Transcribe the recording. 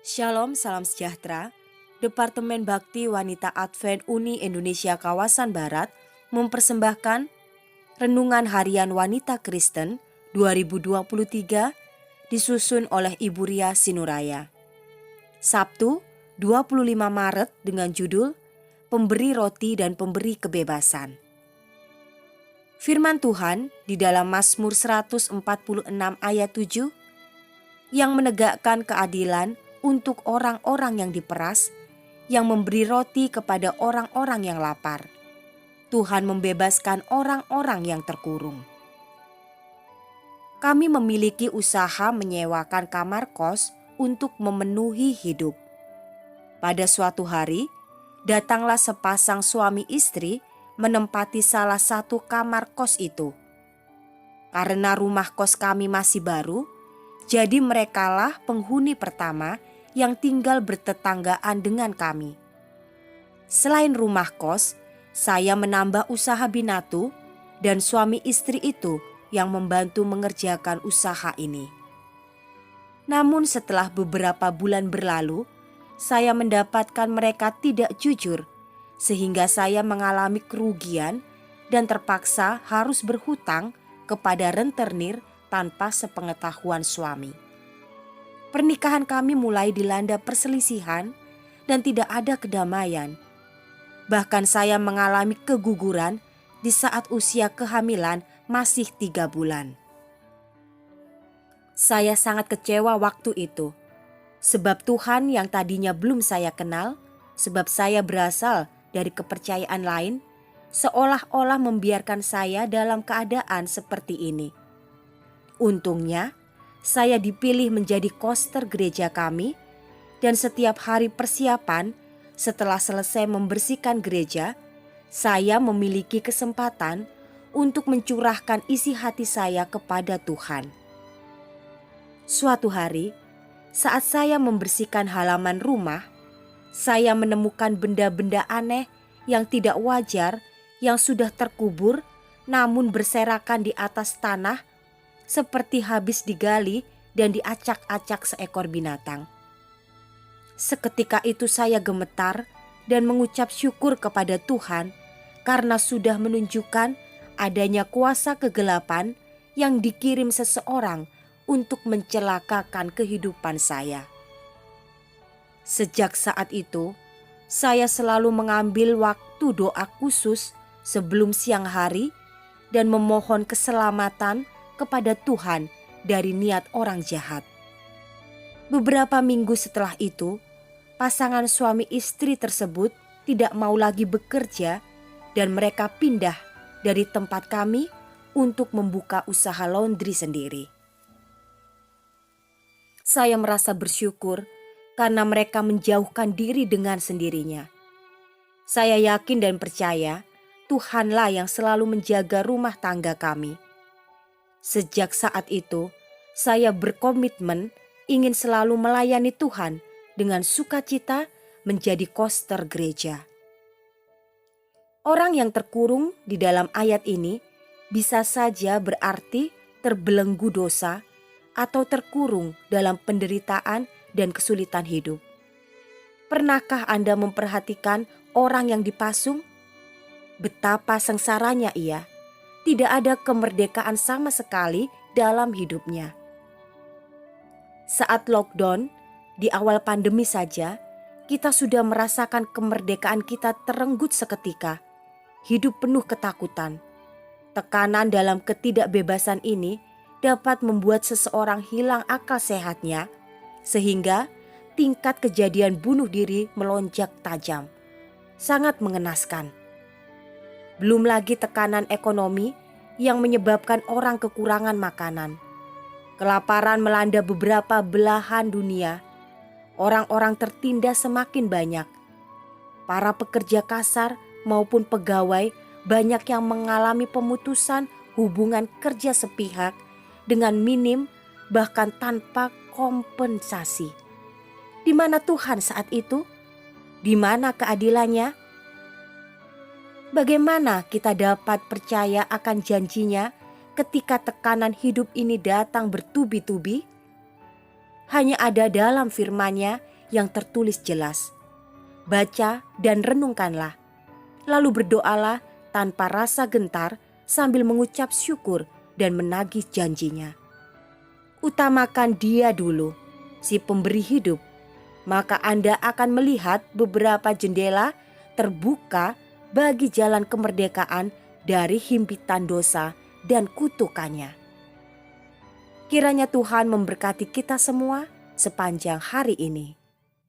Shalom, salam sejahtera. Departemen Bakti Wanita Advent Uni Indonesia Kawasan Barat mempersembahkan Renungan Harian Wanita Kristen 2023 disusun oleh Ibu Ria Sinuraya. Sabtu, 25 Maret dengan judul Pemberi Roti dan Pemberi Kebebasan. Firman Tuhan di dalam Mazmur 146 ayat 7 yang menegakkan keadilan untuk orang-orang yang diperas, yang memberi roti kepada orang-orang yang lapar. Tuhan membebaskan orang-orang yang terkurung. Kami memiliki usaha menyewakan kamar kos untuk memenuhi hidup. Pada suatu hari, datanglah sepasang suami istri menempati salah satu kamar kos itu. Karena rumah kos kami masih baru, jadi merekalah penghuni pertama yang tinggal bertetanggaan dengan kami. Selain rumah kos, saya menambah usaha binatu dan suami istri itu yang membantu mengerjakan usaha ini. Namun setelah beberapa bulan berlalu, saya mendapatkan mereka tidak jujur, sehingga saya mengalami kerugian dan terpaksa harus berhutang kepada rentenir tanpa sepengetahuan suami. Pernikahan kami mulai dilanda perselisihan dan tidak ada kedamaian. Bahkan saya mengalami keguguran di saat usia kehamilan masih 3 bulan. Saya sangat kecewa waktu itu, sebab Tuhan yang tadinya belum saya kenal, sebab saya berasal dari kepercayaan lain, seolah-olah membiarkan saya dalam keadaan seperti ini. Untungnya, saya dipilih menjadi koster gereja kami, dan setiap hari persiapan setelah selesai membersihkan gereja, saya memiliki kesempatan untuk mencurahkan isi hati saya kepada Tuhan. Suatu hari, saat saya membersihkan halaman rumah, saya menemukan benda-benda aneh yang tidak wajar yang sudah terkubur namun berserakan di atas tanah seperti habis digali dan diacak-acak seekor binatang. Seketika itu saya gemetar dan mengucap syukur kepada Tuhan karena sudah menunjukkan adanya kuasa kegelapan yang dikirim seseorang untuk mencelakakan kehidupan saya. Sejak saat itu, saya selalu mengambil waktu doa khusus sebelum siang hari dan memohon keselamatan kepada Tuhan dari niat orang jahat. Beberapa minggu setelah itu, pasangan suami istri tersebut tidak mau lagi bekerja dan mereka pindah dari tempat kami untuk membuka usaha laundry sendiri. Saya merasa bersyukur karena mereka menjauhkan diri dengan sendirinya. Saya yakin dan percaya Tuhanlah yang selalu menjaga rumah tangga kami. Sejak saat itu, saya berkomitmen ingin selalu melayani Tuhan dengan sukacita menjadi koster gereja. Orang yang terkurung di dalam ayat ini bisa saja berarti terbelenggu dosa atau terkurung dalam penderitaan dan kesulitan hidup. Pernahkah Anda memperhatikan orang yang dipasung? Betapa sengsaranya ia. Tidak ada kemerdekaan sama sekali dalam hidupnya. Saat lockdown, di awal pandemi saja, kita sudah merasakan kemerdekaan kita terenggut seketika. Hidup penuh ketakutan. Tekanan dalam ketidakbebasan ini dapat membuat seseorang hilang akal sehatnya, sehingga tingkat kejadian bunuh diri melonjak tajam. Sangat mengenaskan. Belum lagi tekanan ekonomi yang menyebabkan orang kekurangan makanan. Kelaparan melanda beberapa belahan dunia. Orang-orang tertindas semakin banyak. Para pekerja kasar maupun pegawai banyak yang mengalami pemutusan hubungan kerja sepihak dengan minim bahkan tanpa kompensasi. Di mana Tuhan saat itu? Di mana keadilannya? Bagaimana kita dapat percaya akan janjinya ketika tekanan hidup ini datang bertubi-tubi? Hanya ada dalam firman-Nya yang tertulis jelas. Baca dan renungkanlah, lalu berdoalah tanpa rasa gentar sambil mengucap syukur dan menagih janjinya. Utamakan Dia dulu, si pemberi hidup, maka Anda akan melihat beberapa jendela terbuka bagi jalan kemerdekaan dari himpitan dosa dan kutukannya. Kiranya Tuhan memberkati kita semua sepanjang hari ini.